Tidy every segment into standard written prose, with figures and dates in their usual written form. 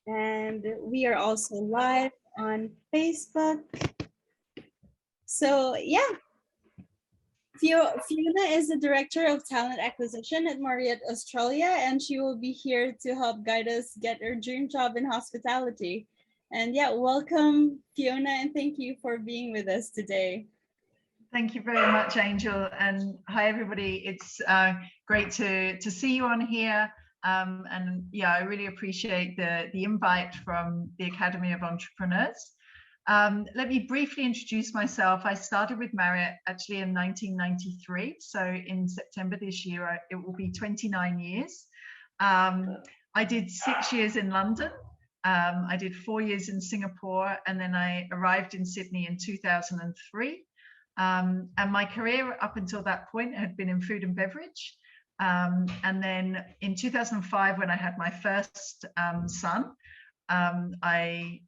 And we are also live on Facebook. So yeah, Fiona is the Director of Talent Acquisition at Marriott Australia, and she will be here to help guide us get our dream job in hospitality. And yeah, welcome Fiona, and thank you for being with us today. Thank you very much, Angel, and hi everybody. It's great to see you on here, and yeah, I really appreciate the invite from the Academy of Entrepreneurs. Let me briefly introduce myself. I started with Marriott actually in 1993, so in September this year it will be 29 years. I did 6 years in London. I did 4 years in Singapore, and then I arrived in Sydney in 2003. And my career up until that point had been in food and beverage. And then in 2005, when I had my first son, I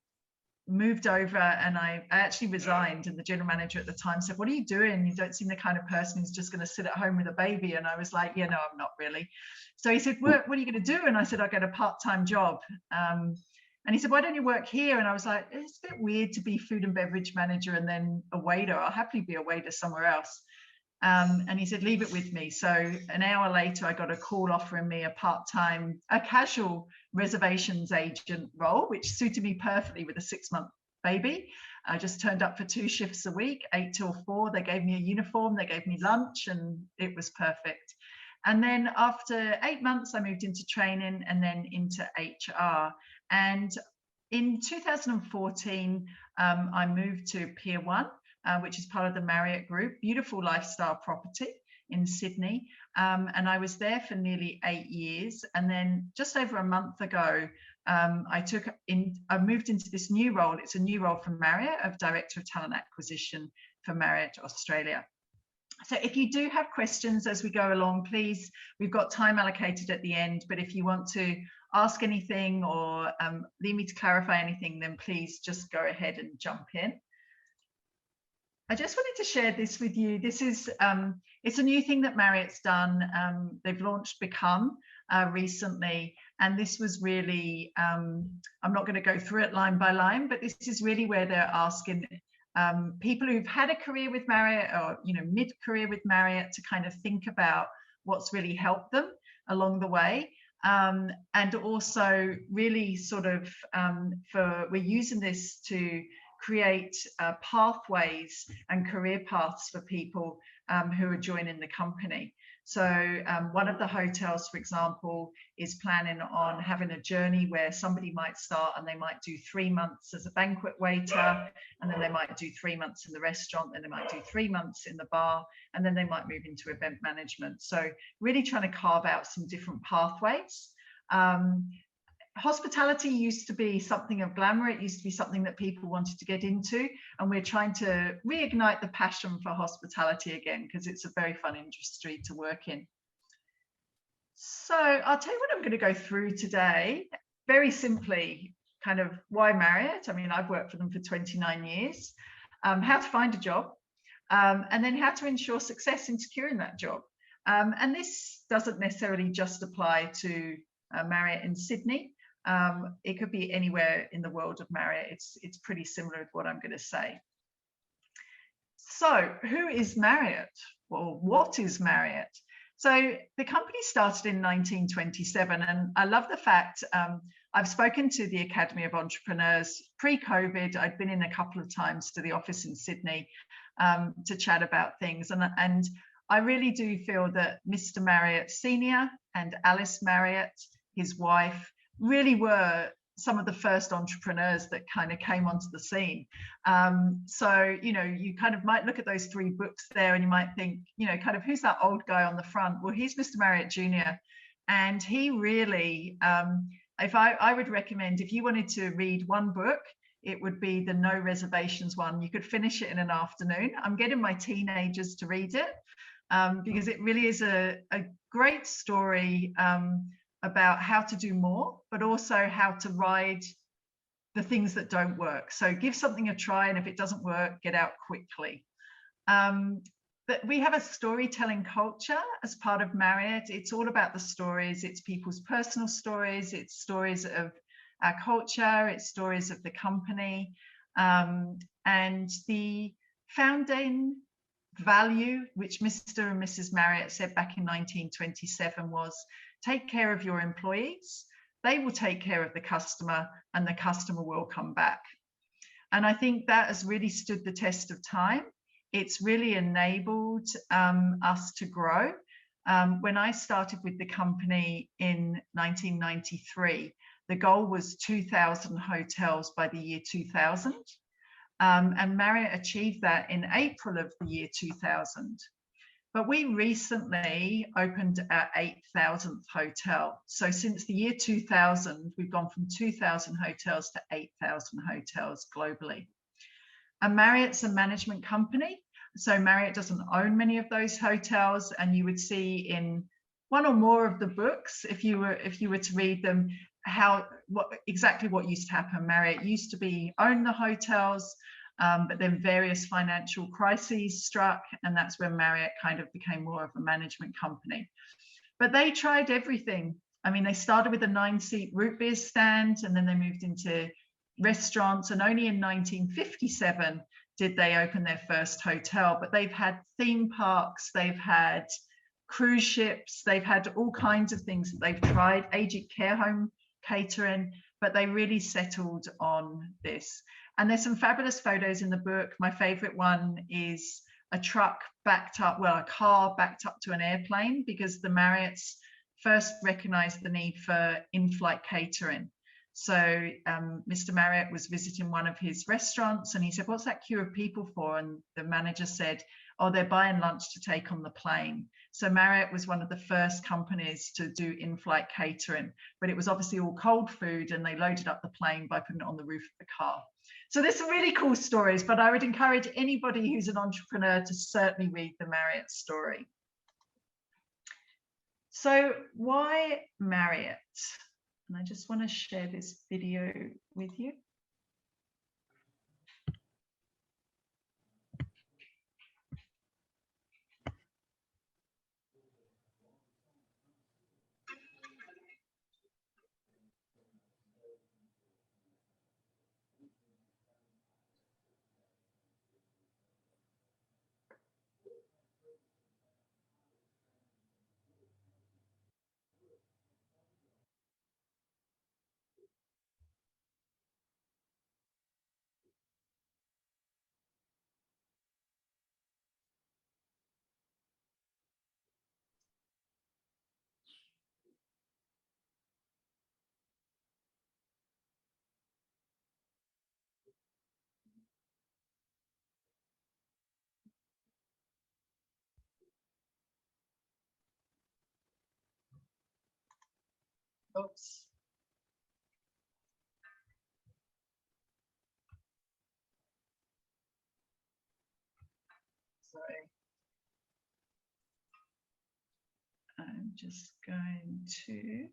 moved over and I actually resigned, and the general manager at the time said, "What are you doing? You don't seem the kind of person who's just going to sit at home with a baby." And I was like, "Yeah, no, I'm not really." So he said, "What are you going to do?" And I said, "I'll get a part-time job." And he said, "Why don't you work here?" And I was like, "It's a bit weird to be food and beverage manager and then a waiter. I'll happily be a waiter somewhere else." And he said, "Leave it with me." So an hour later, I got a call offering me a casual reservations agent role, which suited me perfectly with a 6-month baby. I just turned up for 2 shifts a week, 8 till 4. They gave me a uniform, they gave me lunch, and it was perfect. And then after 8 months, I moved into training and then into HR. And in 2014, I moved to Pier 1, which is part of the Marriott Group, beautiful lifestyle property in Sydney. And I was there for nearly 8 years. And then just over a month ago, I moved into this new role. It's a new role from Marriott of Director of Talent Acquisition for Marriott Australia. So if you do have questions as we go along, please, we've got time allocated at the end, but if you want to ask anything or need me to clarify anything, then please just go ahead and jump in. I just wanted to share this with you. This is, it's a new thing that Marriott's done. They've launched Become recently, and this was really, I'm not going to go through it line by line, but this is really where they're asking people who've had a career with Marriott or mid-career with Marriott to kind of think about what's really helped them along the way, and also really sort of we're using this to create pathways and career paths for people who are joining the company. So one of the hotels, for example, is planning on having a journey where somebody might start and they might do 3 months as a banquet waiter, and then they might do 3 months in the restaurant, then they might do 3 months in the bar, and then they might move into event management. So really trying to carve out some different pathways. Hospitality used to be something of glamour. It used to be something that people wanted to get into, and we're trying to reignite the passion for hospitality again, because it's a very fun industry to work in. So I'll tell you what I'm going to go through today. Very simply, kind of why Marriott? I mean, I've worked for them for 29 years. How to find a job, and then how to ensure success in securing that job. And this doesn't necessarily just apply to Marriott in Sydney. It could be anywhere in the world of Marriott. It's pretty similar with what I'm going to say. So who is Marriott? Well, what is Marriott? So the company started in 1927, and I love the fact I've spoken to the Academy of Entrepreneurs pre-COVID. I'd been in a couple of times to the office in Sydney to chat about things, and I really do feel that Mr. Marriott Senior and Alice Marriott, his wife, really were some of the first entrepreneurs that kind of came onto the scene. So, you kind of might look at those 3 books there and you might think, kind of, who's that old guy on the front? Well, he's Mr. Marriott Jr. And he really, if I would recommend, if you wanted to read one book, it would be the No Reservations one. You could finish it in an afternoon. I'm getting my teenagers to read it because it really is a great story about how to do more, but also how to ride the things that don't work. So give something a try, and if it doesn't work, get out quickly. But we have a storytelling culture as part of Marriott. It's all about the stories. It's people's personal stories. It's stories of our culture, it's stories of the company, and the founding value, which Mr. and Mrs. Marriott said back in 1927 was, take care of your employees, they will take care of the customer, and the customer will come back. And I think that has really stood the test of time. It's really enabled us to grow. When I started with the company in 1993, the goal was 2,000 hotels by the year 2000. And Marriott achieved that in April of the year 2000. But we recently opened our 8,000th hotel. So since the year 2000, we've gone from 2,000 hotels to 8,000 hotels globally. And Marriott's a management company. So Marriott doesn't own many of those hotels. And you would see in one or more of the books, if you were to read them, exactly what used to happen. Marriott used to own the hotels, but then various financial crises struck, and that's when Marriott kind of became more of a management company. But they tried everything. I mean, they started with a 9-seat root beer stand, and then they moved into restaurants, and only in 1957 did they open their first hotel. But they've had theme parks, they've had cruise ships, they've had all kinds of things that they've tried, aged care home catering, but they really settled on this. And there's some fabulous photos in the book. My favorite one is a car backed up to an airplane, because the Marriotts first recognized the need for in-flight catering. So Mr. Marriott was visiting one of his restaurants, and he said, "What's that queue of people for?" And the manager said, "Oh, they're buying lunch to take on the plane." So Marriott was one of the first companies to do in-flight catering, but it was obviously all cold food, and they loaded up the plane by putting it on the roof of the car. So there's some really cool stories, but I would encourage anybody who's an entrepreneur to certainly read the Marriott story. So why Marriott? And I just want to share this video with you. Oops. Sorry. I'm just going to.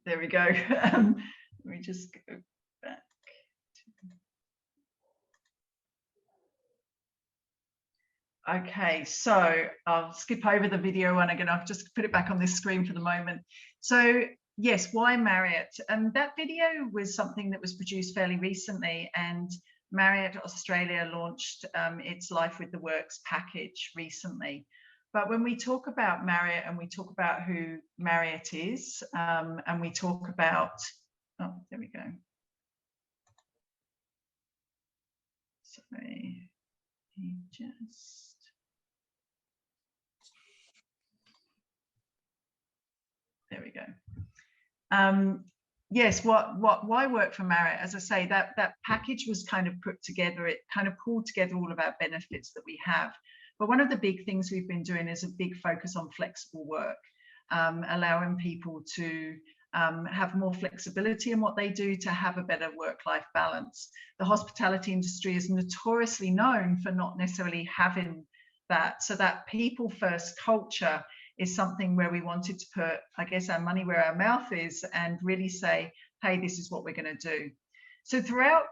There we go. Let me just go back. Okay, so I'll skip over the video one again. I'll just put it back on this screen for the moment. So yes, why Marriott? That video was something that was produced fairly recently, and Marriott Australia launched its Life with the Works package recently. But when we talk about Marriott and we talk about who Marriott is, and we talk about, oh, there we go. Sorry, just. There we go. Yes, why work for Marriott? As I say, that package was kind of put together, it kind of pulled together all of our benefits that we have. But one of the big things we've been doing is a big focus on flexible work, allowing people to have more flexibility in what they do, to have a better work-life balance. The hospitality industry is notoriously known for not necessarily having that. So that people-first culture is something where we wanted to put, I guess, our money where our mouth is and really say, hey, this is what we're going to do. So throughout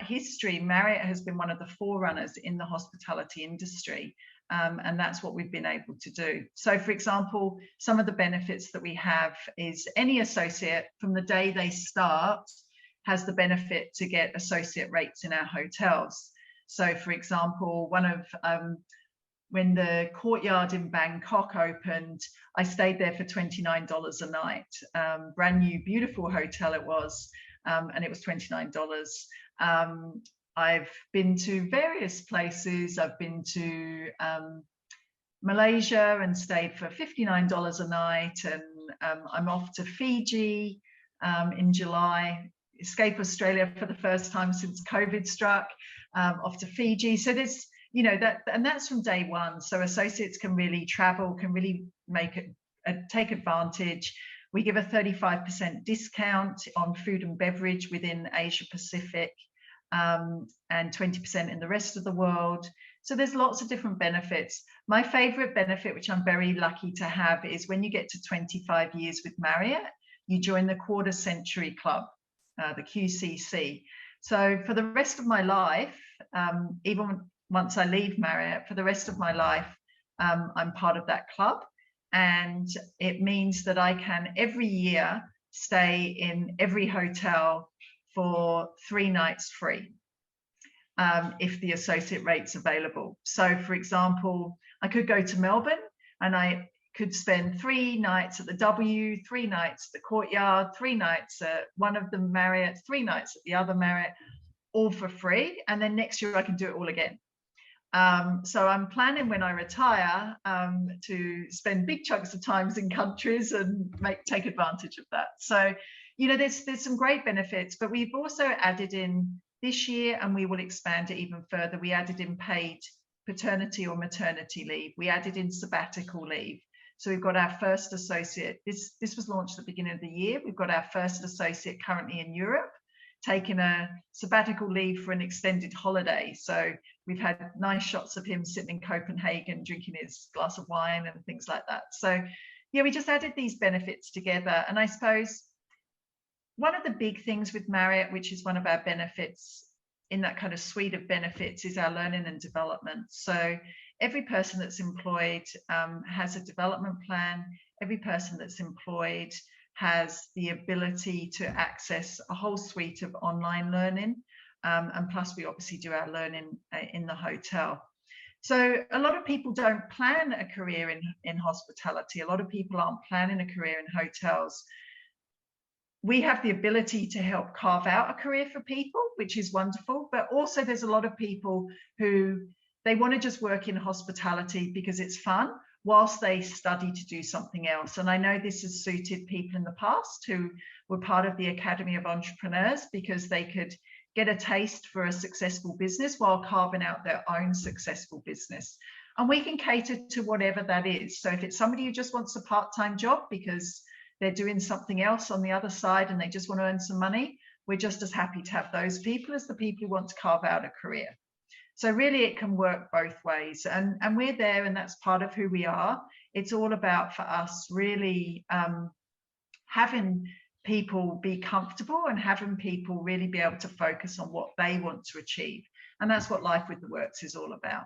history, Marriott has been one of the forerunners in the hospitality industry. And that's what we've been able to do. So, for example, some of the benefits that we have is any associate from the day they start has the benefit to get associate rates in our hotels. So, for example, when the Courtyard in Bangkok opened, I stayed there for $29 a night. Brand new, beautiful hotel it was, and it was $29. I've been to various places. I've been to Malaysia and stayed for $59 a night, and I'm off to Fiji in July. Escape Australia for the first time since COVID struck. Off to Fiji. So there's, you know, that's from day one. So associates can really travel, can really take advantage. We give a 35% discount on food and beverage within Asia Pacific, and 20% in the rest of the world. So there's lots of different benefits. My favorite benefit, which I'm very lucky to have, is when you get to 25 years with Marriott, you join the Quarter Century Club, the QCC. So for the rest of my life, even once I leave Marriott, for the rest of my life, I'm part of that club. And it means that I can every year stay in every hotel for 3 nights free, if the associate rate's available. So for example, I could go to Melbourne and I could spend 3 nights at the W, 3 nights at the Courtyard, 3 nights at one of the Marriott, 3 nights at the other Marriott, all for free. And then next year I can do it all again. So I'm planning when I retire to spend big chunks of times in countries and take advantage of that. So, you know, there's some great benefits, but we've also added in this year, and we will expand it even further. We added in paid paternity or maternity leave. We added in sabbatical leave. So we've got our first associate. This was launched at the beginning of the year. We've got our first associate currently in Europe, taking a sabbatical leave for an extended holiday. So we've had nice shots of him sitting in Copenhagen, drinking his glass of wine and things like that. So yeah, we just added these benefits together. And I suppose one of the big things with Marriott, which is one of our benefits in that kind of suite of benefits, is our learning and development. So every person that's employed has a development plan. Every person that's employed has the ability to access a whole suite of online learning. And plus we obviously do our learning in the hotel. So a lot of people don't plan a career in hospitality. A lot of people aren't planning a career in hotels. We have the ability to help carve out a career for people, which is wonderful. But also there's a lot of people who they want to just work in hospitality because it's fun, whilst they study to do something else. And I know this has suited people in the past who were part of the Academy of Entrepreneurs, because they could get a taste for a successful business while carving out their own successful business. And we can cater to whatever that is. So if it's somebody who just wants a part-time job because they're doing something else on the other side and they just want to earn some money, we're just as happy to have those people as the people who want to carve out a career. So really it can work both ways, and we're there, and that's part of who we are. It's all about, for us, really having people be comfortable and having people really be able to focus on what they want to achieve. And that's what Life with the Works is all about.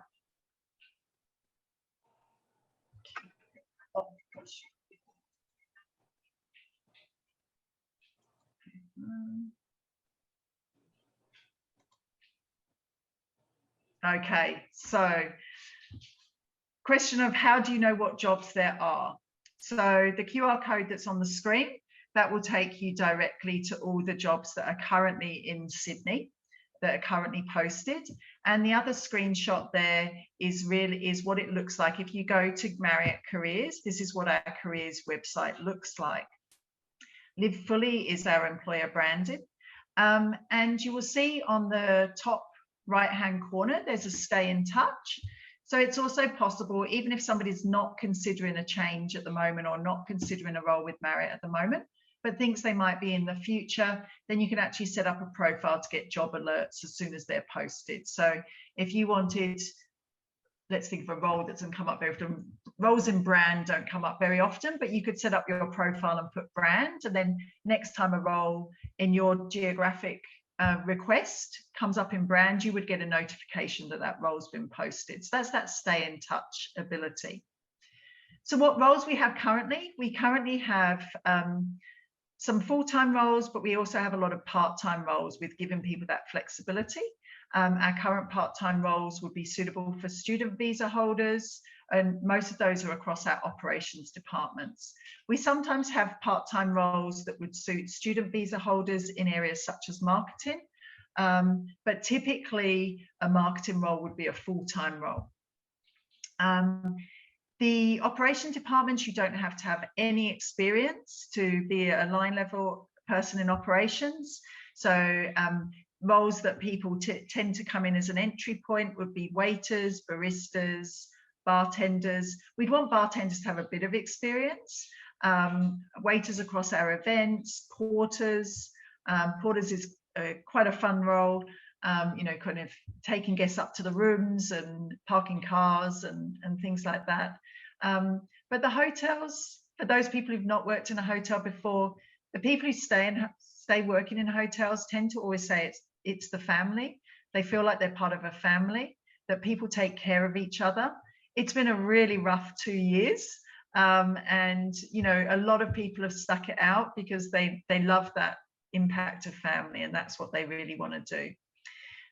Okay, so question of how do you know what jobs there are? So the QR code that's on the screen, that will take you directly to all the jobs that are currently in Sydney, that are currently posted. And the other screenshot there is what it looks like. If you go to Marriott Careers, this is what our careers website looks like. Live Fully is our employer branded. And you will see on the top right-hand corner, there's a stay in touch. So it's also possible, even if somebody's not considering a change at the moment or not considering a role with Marriott at the moment, but thinks they might be in the future, then you can actually set up a profile to get job alerts as soon as they're posted. So if you wanted, let's think of a role that's come up very often, roles in brand don't come up very often, but you could set up your profile and put brand, and then next time a role in your geographic request comes up in brand, you would get a notification that that role's been posted. So that's that stay in touch ability. So what roles we have currently? We currently have some full-time roles, but we also have a lot of part-time roles with giving people that flexibility. Our current part-time roles would be suitable for student visa holders, and most of those are across our operations departments. We sometimes have part-time roles that would suit student visa holders in areas such as marketing, but typically a marketing role would be a full-time role. The operation departments, you don't have to have any experience to be a line level person in operations. So roles that people tend to come in as an entry point would be waiters, baristas, bartenders. We'd want bartenders to have a bit of experience. Waiters across our events, porters. Porters is quite a fun role. You know, kind of taking guests up to the rooms and parking cars and things like that. But the hotels, for those people who've not worked in a hotel before, the people who stay working in hotels tend to always say it's the family. They feel like they're part of a family, that people take care of each other. It's been a really rough 2 years. And, you know, a lot of people have stuck it out because they love that impact of family, and that's what they really want to do.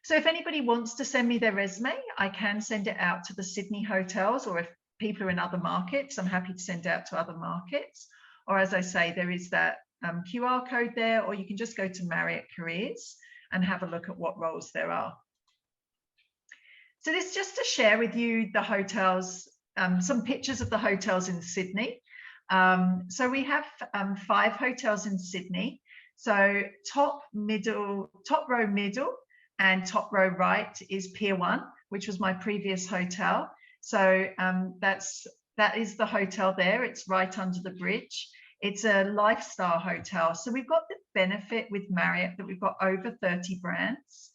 So if anybody wants to send me their resume, I can send it out to the Sydney hotels, or if people are in other markets, I'm happy to send it out to other markets. Or as I say, there is that QR code there, or you can just go to Marriott Careers and have a look at what roles there are. So this is just to share with you the hotels, some pictures of the hotels in Sydney. So we have 5 hotels in Sydney. So top row middle, and top row right is Pier 1, which was my previous hotel. So that is the hotel there. It's right under the bridge. It's a lifestyle hotel. So we've got the benefit with Marriott that we've got over 30 brands.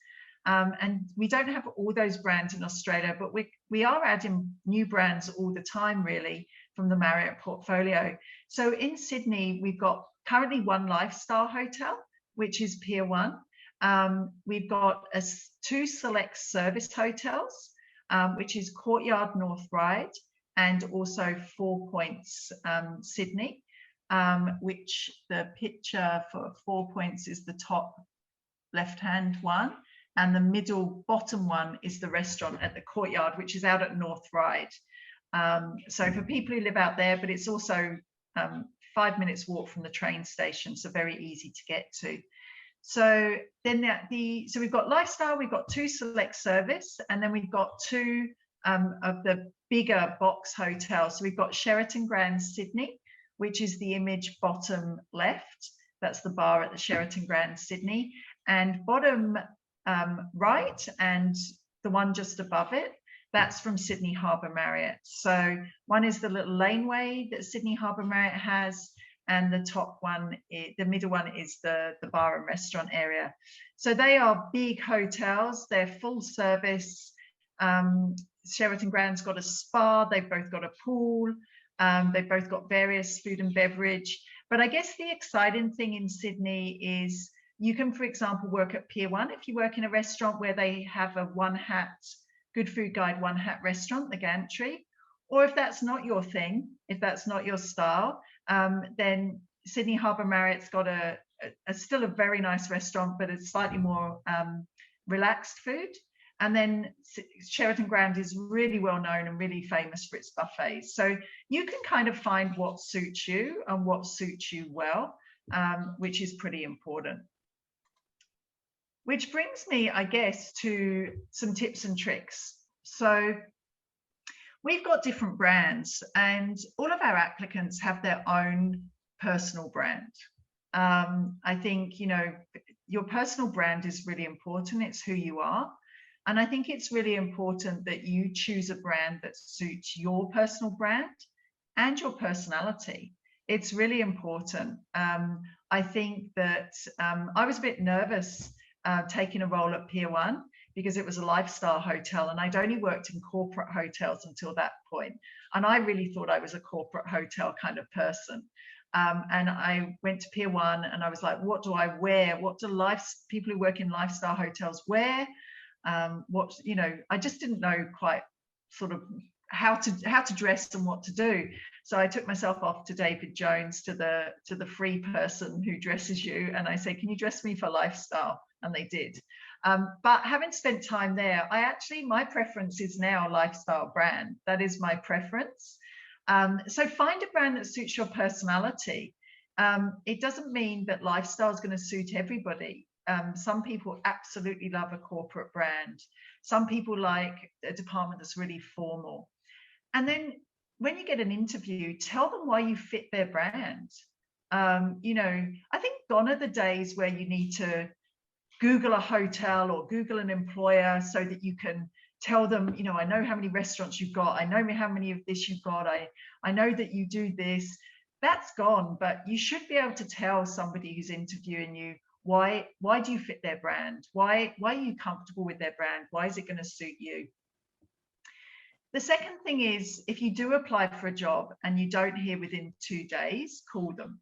And we don't have all those brands in Australia, but we are adding new brands all the time, really, from the Marriott portfolio. So in Sydney, we've got currently 1 lifestyle hotel, which is Pier 1. We've got 2 select service hotels, which is Courtyard North Ryde and also 4 Points Sydney, which the picture for 4 Points is the top left-hand one, and the middle bottom one is the restaurant at the Courtyard, which is out at North Ryde. So for people who live out there, but it's also 5 minutes walk from the train station, so very easy to get to. So then so we've got lifestyle, we've got 2 select service, and then we've got 2 of the bigger box hotels. So we've got Sheraton Grand Sydney, which is the image bottom left. That's the bar at the Sheraton Grand Sydney. And bottom right, and the one just above it, that's from Sydney Harbour Marriott. So one is the little laneway that Sydney Harbour Marriott has, and the top one, the middle one, is the bar and restaurant area. So they are big hotels. They're full service. Sheraton Grand's got a spa. They've both got a pool. They've both got various food and beverage. But I guess the exciting thing in Sydney is you can, for example, work at Pier 1 if you work in a restaurant where they have a one hat, Good Food Guide one hat restaurant, the gantry. Or if that's not your thing, if that's not your style, then Sydney Harbour Marriott's got still a very nice restaurant, but it's slightly more relaxed food. And then Sheraton Grand is really well known and really famous for its buffets. So you can kind of find what suits you and what suits you well, which is pretty important. Which brings me, I guess, to some tips and tricks. So we've got different brands, and all of our applicants have their own personal brand. I think, you know, your personal brand is really important. It's who you are. And I think it's really important that you choose a brand that suits your personal brand and your personality. It's really important. I think that I was a bit nervous taking a role at Pier 1 because it was a lifestyle hotel, and I'd only worked in corporate hotels until that point. And I really thought I was a corporate hotel kind of person. And I went to Pier 1 and I was like, what do I wear? What do people who work in lifestyle hotels wear? I just didn't know quite sort of how to dress and what to do. So I took myself off to David Jones, to the free person who dresses you, and I said, can you dress me for lifestyle? And they did. But having spent time there, my preference is now lifestyle brand. That is my preference. So find a brand that suits your personality. It doesn't mean that lifestyle is going to suit everybody. Some people absolutely love a corporate brand. Some people like a department that's really formal. And then when you get an interview, tell them why you fit their brand. I think gone are the days where you need to Google a hotel or Google an employer so that you can tell them, I know how many restaurants you've got. I know how many of this you've got. I know that you do this. That's gone, but you should be able to tell somebody who's interviewing you, why do you fit their brand? Why are you comfortable with their brand? Why is it going to suit you? The second thing is, if you do apply for a job and you don't hear within 2 days, call them.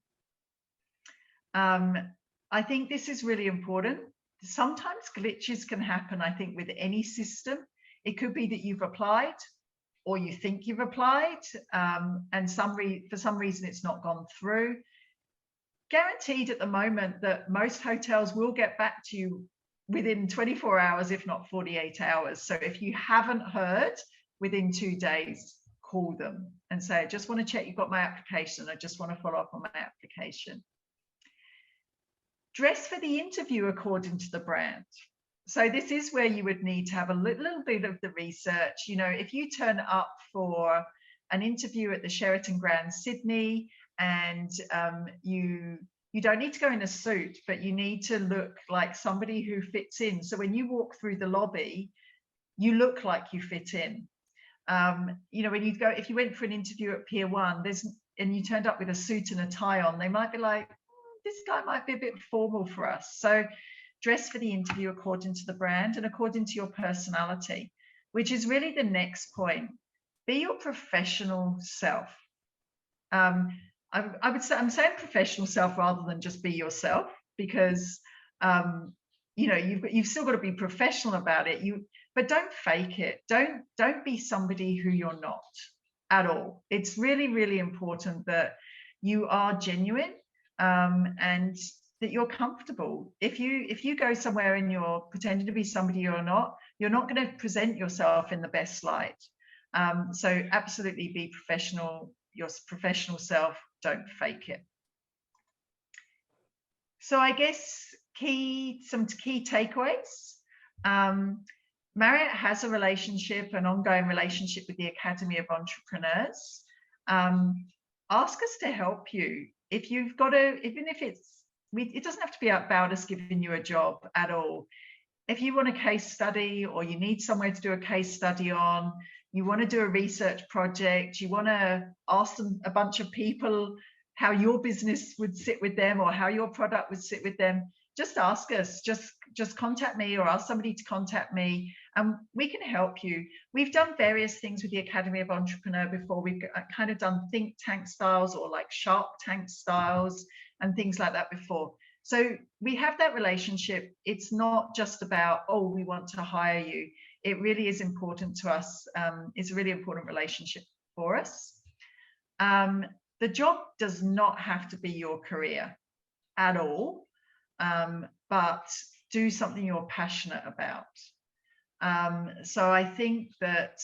I think this is really important. Sometimes glitches can happen, I think, with any system. It could be that you've applied or you think you've applied and for some reason it's not gone through. Guaranteed at the moment that most hotels will get back to you within 24 hours, if not 48 hours. So if you haven't heard within 2 days, call them and say, I just want to check you've got my application. I just want to follow up on my application. Dress for the interview according to the brand. So this is where you would need to have a little bit of the research. If you turn up for an interview at the Sheraton Grand Sydney and you don't need to go in a suit, but you need to look like somebody who fits in. So when you walk through the lobby, you look like you fit in. If you went for an interview at Pier 1, and you turned up with a suit and a tie on, they might be like, this guy might be a bit formal for us. So dress for the interview according to the brand and according to your personality, which is really the next point. Be your professional self. I would say, I'm saying professional self rather than just be yourself, because you've still got to be professional about it. But don't fake it. Don't be somebody who you're not at all. It's really, really important that you are genuine and that you're comfortable. If you go somewhere and you're pretending to be somebody you're not going to present yourself in the best light. So absolutely be professional, your professional self. Don't fake it. So I guess some key takeaways. Marriott has an ongoing relationship with the Academy of Entrepreneurs. Ask us to help you. If you've got it doesn't have to be about us giving you a job at all. If you want a case study or you need somewhere to do a case study on, you want to do a research project, you want to ask a bunch of people how your business would sit with them or how your product would sit with them, just ask us, just contact me or ask somebody to contact me and we can help you. We've done various things with the Academy of Entrepreneur before. We've kind of done think tank styles or like Shark Tank styles and things like that before. So we have that relationship. It's not just about, oh, we want to hire you. It really is important to us. It's a really important relationship for us. The job does not have to be your career at all, but do something you're passionate about. So I think that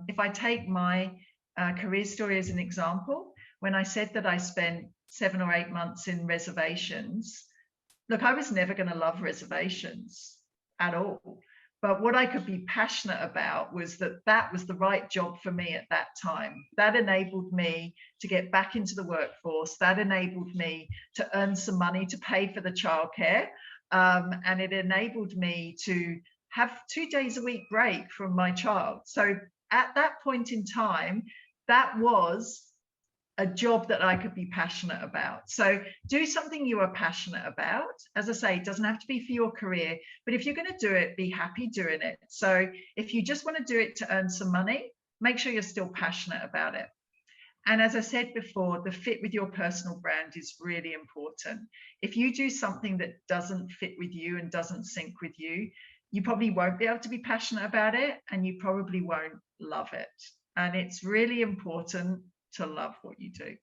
if I take my career story as an example, when I said that I spent 7 or 8 months in reservations, look, I was never going to love reservations at all. But what I could be passionate about was that was the right job for me at that time. That enabled me to get back into the workforce. That enabled me to earn some money to pay for the childcare. And it enabled me to have 2 days a week break from my child. So at that point in time, that was a job that I could be passionate about. So do something you are passionate about. As I say, it doesn't have to be for your career, but if you're going to do it, be happy doing it. So if you just want to do it to earn some money, make sure you're still passionate about it. And as I said before, the fit with your personal brand is really important. If you do something that doesn't fit with you and doesn't sync with you, you probably won't be able to be passionate about it, and you probably won't love it. And it's really important to love what you do.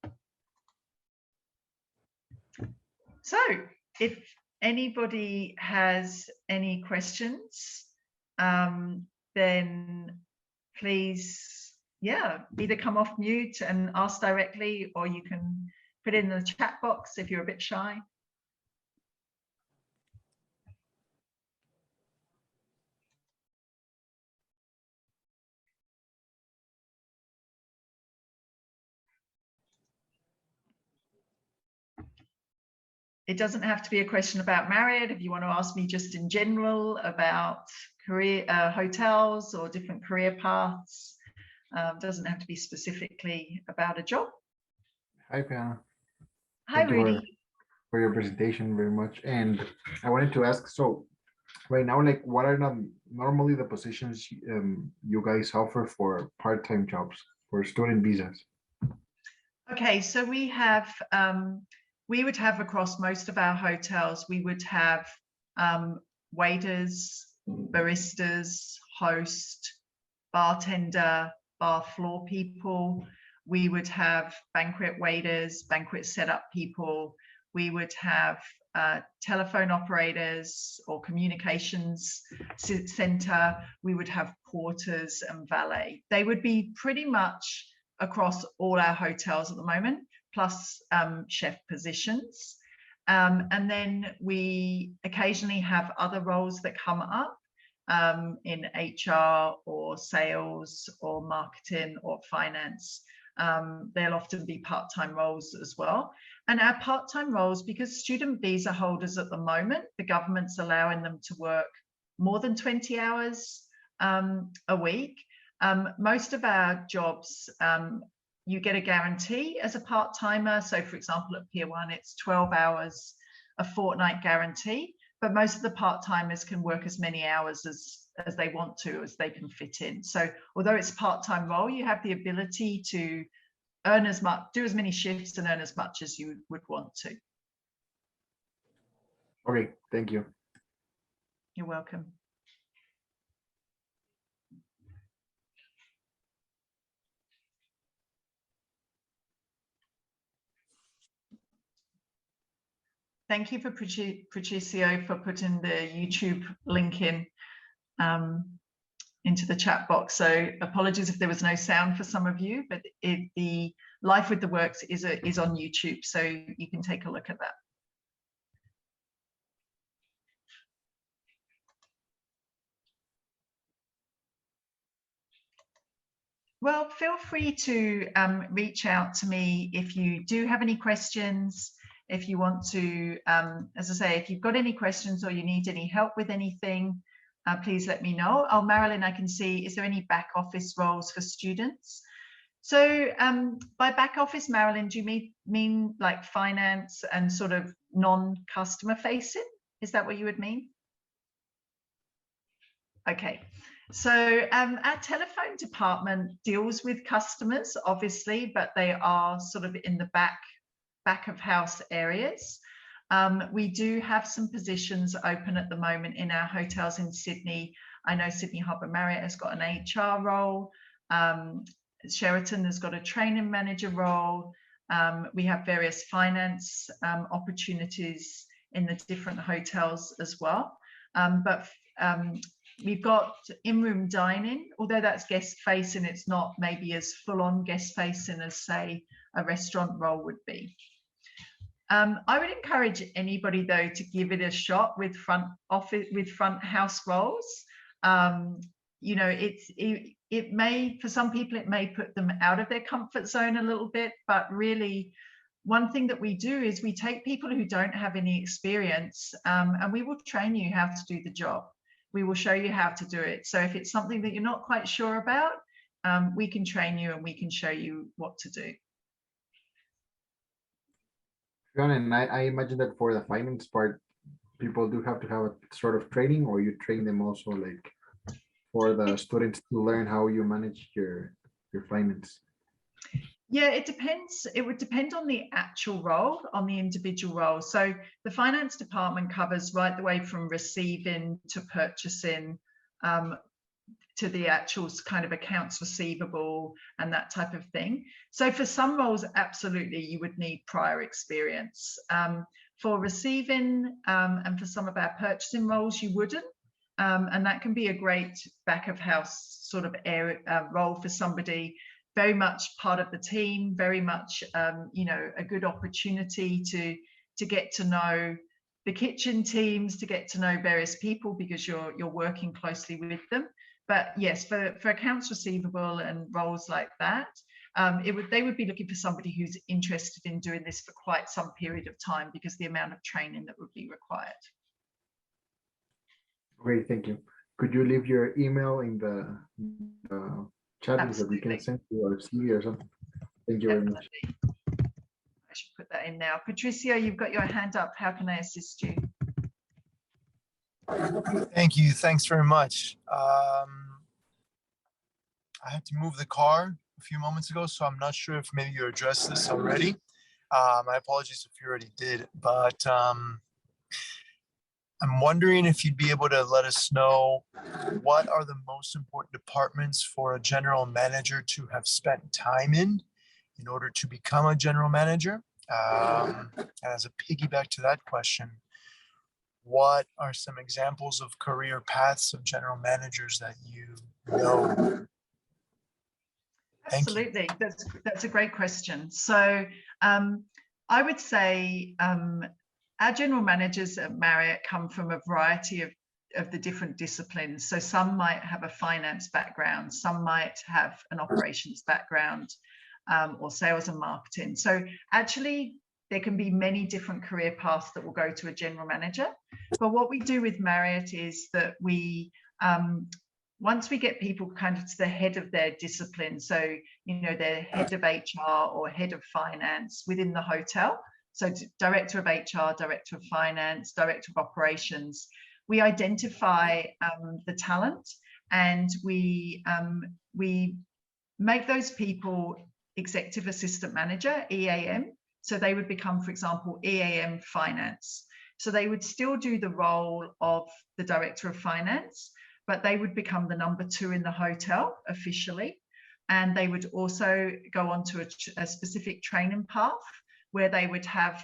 So if anybody has any questions, then please, either come off mute and ask directly, or you can put it in the chat box if you're a bit shy. It doesn't have to be a question about Marriott. If you want to ask me just in general about career, hotels or different career paths, doesn't have to be specifically about a job. Hi, Fiona. Hi, Rudy. For your presentation very much. And I wanted to ask, so right now, like, what are normally the positions you guys offer for part-time jobs for student visas? Okay, so we have we would have across most of our hotels, we would have waiters, baristas, host, bartender, bar floor people. We would have banquet waiters, banquet setup people. We would have telephone operators or communications center. We would have porters and valet. They would be pretty much across all our hotels at the moment, plus chef positions. And then we occasionally have other roles that come up in HR or sales or marketing or finance. They'll often be part-time roles as well. And our part-time roles, because student visa holders at the moment, the government's allowing them to work more than 20 hours a week. Most of our jobs, you get a guarantee as a part-timer. So for example, at Pier 1, it's 12 hours, a fortnight guarantee, but most of the part-timers can work as many hours as they want to, as they can fit in. So although it's a part-time role, you have the ability to earn as much, do as many shifts and earn as much as you would want to. Okay, thank you. You're welcome. Thank you for Patricio for putting the YouTube link in into the chat box. So apologies if there was no sound for some of you, but the Life with the Works is on YouTube, so you can take a look at that. Well, feel free to reach out to me if you do have any questions. If you want to, as I say, if you've got any questions or you need any help with anything, please let me know. Oh, Marilyn, I can see, is there any back office roles for students? So by back office, Marilyn, do you mean like finance and sort of non-customer facing? Is that what you would mean? Okay. So our telephone department deals with customers, obviously, but they are sort of in the back of house areas. We do have some positions open at the moment in our hotels in Sydney. I know Sydney Harbour Marriott has got an HR role. Sheraton has got a training manager role. We have various finance opportunities in the different hotels as well. We've got in-room dining, although that's guest facing, it's not maybe as full-on guest facing as, say, a restaurant role would be. I would encourage anybody though to give it a shot with front house roles. You know, it may, for some people, it may put them out of their comfort zone a little bit, but really one thing that we do is we take people who don't have any experience and we will train you how to do the job. We will show you how to do it. So if it's something that you're not quite sure about, we can train you and we can show you what to do. And I imagine that for the finance part, people do have to have a sort of training, or you train them also like for the students to learn how you manage your finance. Yeah, it depends. It would depend on the actual role, on the individual role. So the finance department covers right the way from receiving to purchasing, to the actual kind of accounts receivable and that type of thing. So for some roles, absolutely, you would need prior experience. For receiving and for some of our purchasing roles, you wouldn't. And that can be a great back of house sort of area, role for somebody very much part of the team, very much, you know, a good opportunity to get to know the kitchen teams, to get to know various people because you're working closely with them. But yes, for accounts receivable and roles like that, they would be looking for somebody who's interested in doing this for quite some period of time because the amount of training that would be required. Great, thank you. Could you leave your email in the chat so we can send you our CV or something? Thank you very much. I should put that in now. Patricio, you've got your hand up. How can I assist you? Thank you. Thanks very much. I had to move the car a few moments ago, so I'm not sure if maybe you addressed this already. My apologies if you already did, but I'm wondering if you'd be able to let us know what are the most important departments for a general manager to have spent time in order to become a general manager. And as a piggyback to that question, what are some examples of career paths of general managers that you know? Absolutely, that's a great question. So I would say our general managers at Marriott come from a variety of the different disciplines. So some might have a finance background, some might have an operations background, or sales and marketing. So actually, there can be many different career paths that will go to a general manager. But what we do with Marriott is that we, once we get people kind of to the head of their discipline, so, you know, they're head of HR or head of finance within the hotel, so director of HR, director of finance, director of operations, we identify the talent and we make those people executive assistant manager, EAM. So they would become, for example, EAM finance. So they would still do the role of the director of finance, but they would become the number 2 in the hotel officially. And they would also go on to a specific training path where they would have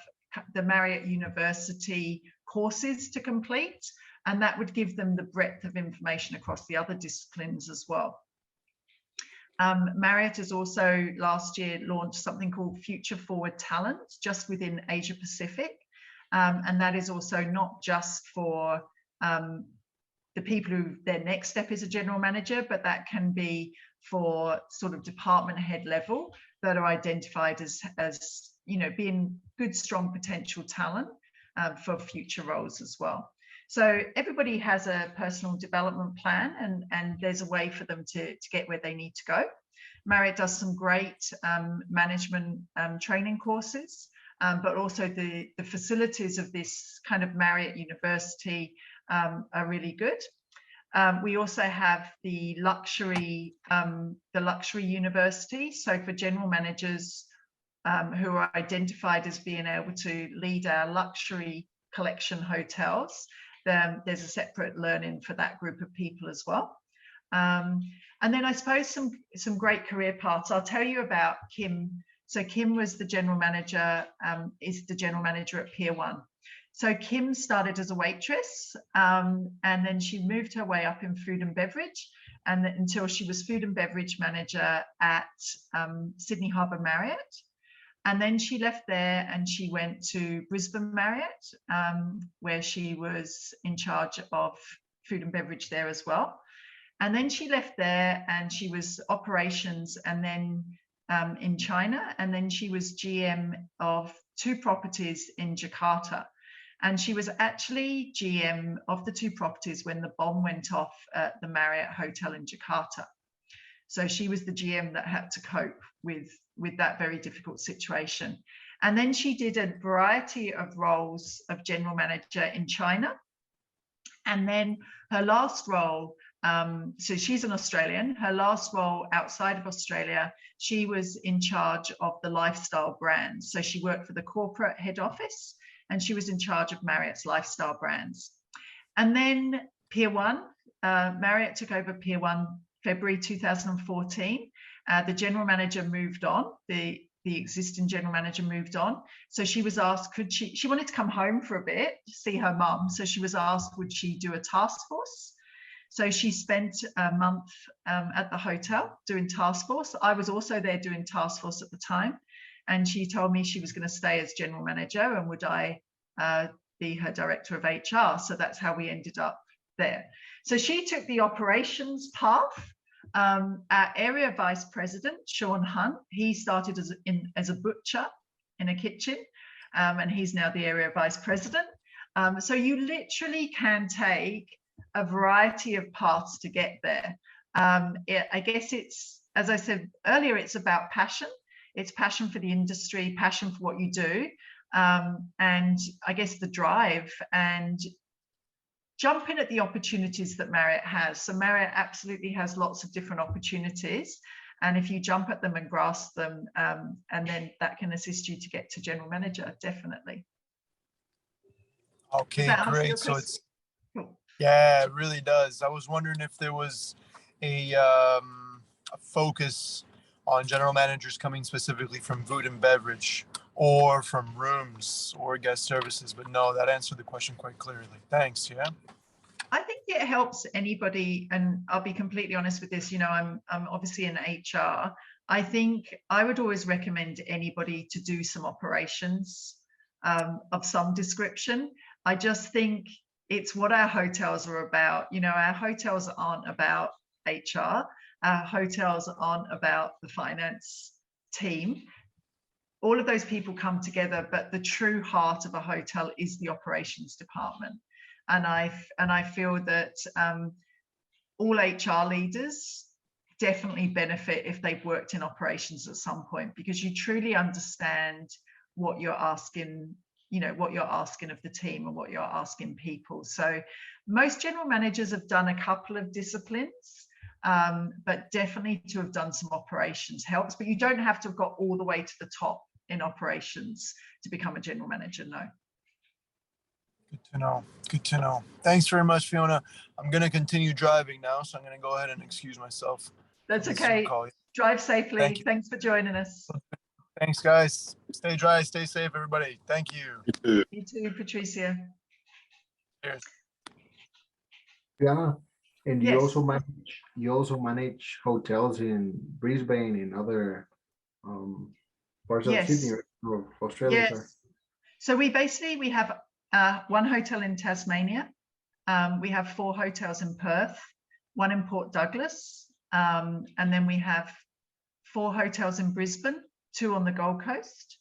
the Marriott University courses to complete. And that would give them the breadth of information across the other disciplines as well. Marriott has also last year launched something called Future Forward Talent just within Asia Pacific. And that is also not just for the people who their next step is a general manager, but that can be for sort of department head level that are identified as you know, being good, strong potential talent for future roles as well. So everybody has a personal development plan and there's a way for them to get where they need to go. Marriott does some great management training courses, but also the facilities of this kind of Marriott University are really good. We also have the luxury university. So for general managers who are identified as being able to lead our luxury collection hotels, then there's a separate learning for that group of people as well. And then I suppose some great career paths. I'll tell you about Kim. So Kim was the general manager, is the general manager at Pier 1. So Kim started as a waitress and then she moved her way up in food and beverage and until she was food and beverage manager at Sydney Harbour Marriott. And then she left there and she went to Brisbane Marriott, where she was in charge of food and beverage there as well. And then she left there and she was operations and then in China. And then she was GM of 2 properties in Jakarta. And she was actually GM of the 2 properties when the bomb went off at the Marriott Hotel in Jakarta. So she was the GM that had to cope with that very difficult situation. And then she did a variety of roles of general manager in China. And then her last role, so she's an Australian, her last role outside of Australia, she was in charge of the lifestyle brands. So she worked for the corporate head office and she was in charge of Marriott's lifestyle brands. And then Pier 1, Marriott took over Pier 1 February 2014. The general manager moved on, the existing general manager moved on. So she was asked, could she wanted to come home for a bit to see her mum. So she was asked, would she do a task force? So she spent a month at the hotel doing task force. I was also there doing task force at the time. And she told me she was going to stay as general manager and would I be her director of HR. So that's how we ended up there. So she took the operations path. Our area vice president, Sean Hunt, he started as a butcher in a kitchen, and he's now the area vice president. So you literally can take a variety of paths to get there. I guess it's, as I said earlier, it's about passion. It's passion for the industry, passion for what you do, and I guess the drive and jump in at the opportunities that Marriott has. So Marriott absolutely has lots of different opportunities. And if you jump at them and grasp them, and then that can assist you to get to general manager, definitely. Okay, great. So it's, yeah, it really does. I was wondering if there was a focus on general managers coming specifically from food and beverage or from rooms or guest services, but no, that answered the question quite clearly. Thanks. Yeah. I think it helps anybody, and I'll be completely honest with this, you know, I'm obviously in HR. I think I would always recommend anybody to do some operations of some description. I just think it's what our hotels are about. You know, our hotels aren't about HR. Our hotels aren't about the finance team. All of those people come together, but the true heart of a hotel is the operations department. And I feel that all HR leaders definitely benefit if they've worked in operations at some point, because you truly understand what you're asking, you know, what you're asking of the team and what you're asking people. So most general managers have done a couple of disciplines, but definitely to have done some operations helps, but you don't have to have got all the way to the top in operations to become a general manager, no. Good to know. Good to know. Thanks very much, Fiona. I'm going to continue driving now, so I'm going to go ahead and excuse myself. That's okay. Drive safely. Thanks for joining us. Thanks, guys. Stay dry, stay safe, everybody. Thank you. You too, Patricia. Cheers. Fiona, and Yes. you also manage hotels in Brisbane and other parts of Sydney or Australia. Yes. Sorry. So we have one hotel in Tasmania. We have 4 hotels in Perth, 1 in Port Douglas, and then we have 4 hotels in Brisbane, 2 on the Gold Coast,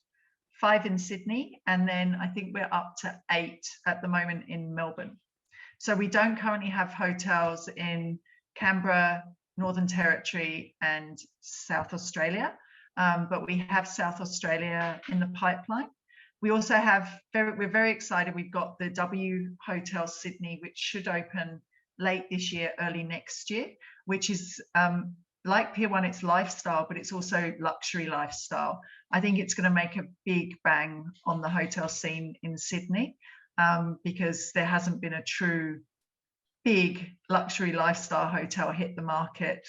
5 in Sydney, and then I think we're up to 8 at the moment in Melbourne. So we don't currently have hotels in Canberra, Northern Territory, and South Australia, but we have South Australia in the pipeline. We also have, we're very excited, we've got the W Hotel Sydney, which should open late this year, early next year, which is like Pier 1, it's lifestyle, but it's also luxury lifestyle. I think it's going to make a big bang on the hotel scene in Sydney, because there hasn't been a true big luxury lifestyle hotel hit the market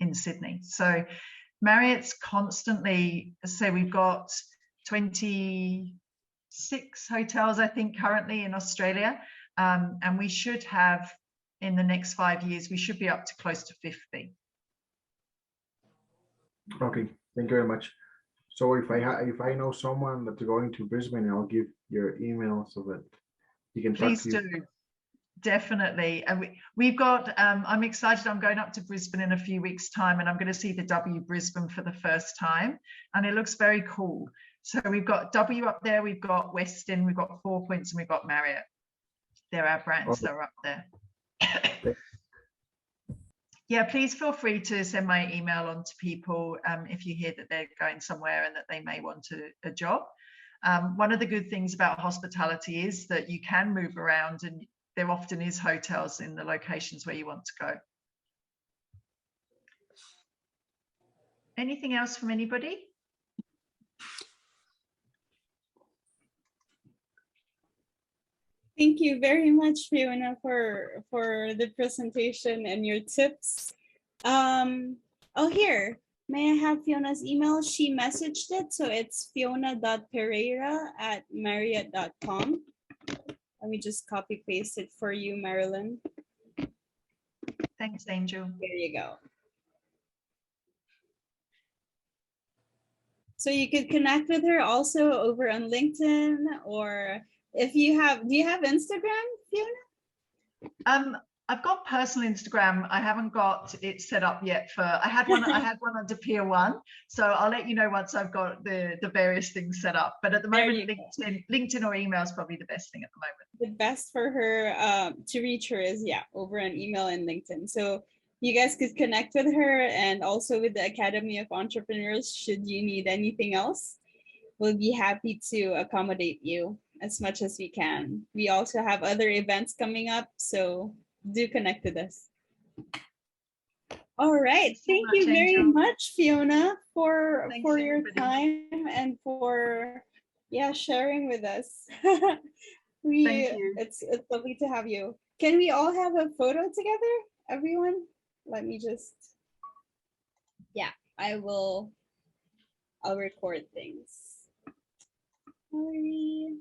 in Sydney. So Marriott's constantly, so we've got 26 hotels, I think, currently in Australia. And we should have, in the next 5 years, we should be up to close to 50. Okay, thank you very much. So if I know someone that's going to Brisbane, I'll give your email so that you can Please talk to you. do. Definitely. And we've got, I'm excited. I'm going up to Brisbane in a few weeks' time, and I'm going to see the W Brisbane for the first time. And it looks very cool. So we've got W up there, we've got Westin, we've got 4 Points, and we've got Marriott. They're our brands that are up there. Yeah, please feel free to send my email on to people if you hear that they're going somewhere and that they may want a job. One of the good things about hospitality is that you can move around, and there often is hotels in the locations where you want to go. Anything else from anybody? Thank you very much, Fiona, for the presentation and your tips. Oh, here, may I have Fiona's email? She messaged it, so it's fiona.pereira@marriott.com. Let me just copy paste it for you, Marilyn. Thanks, Angel. There you go. So you could connect with her also over on LinkedIn, or if you have, do you have Instagram, Fiona? I've got personal Instagram. I haven't got it set up yet for, I had one under Pier 1. So I'll let you know once I've got the various things set up. But at the moment, LinkedIn or email is probably the best thing at the moment. The best for her to reach her is, yeah, over on email and LinkedIn. So you guys could connect with her, and also with the Academy of Entrepreneurs should you need anything else. We'll be happy to accommodate you as much as we can. We also have other events coming up, so do connect with us. All right, thank you very much, Fiona, for your time and for sharing with us. It's lovely to have you. Can we all have a photo together, everyone? Let me just, I'll record things. Sorry.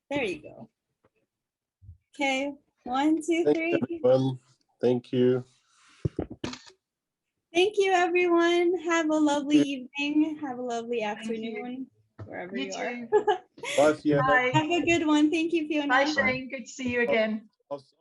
There you go. Okay, 1, 2, 3. Thank you. Thank you, everyone. Have a lovely evening. Have a lovely afternoon, wherever you are. Bye, Fiona. Bye. Have a good one. Thank you, Fiona. Bye, Shane. Good to see you again. Awesome.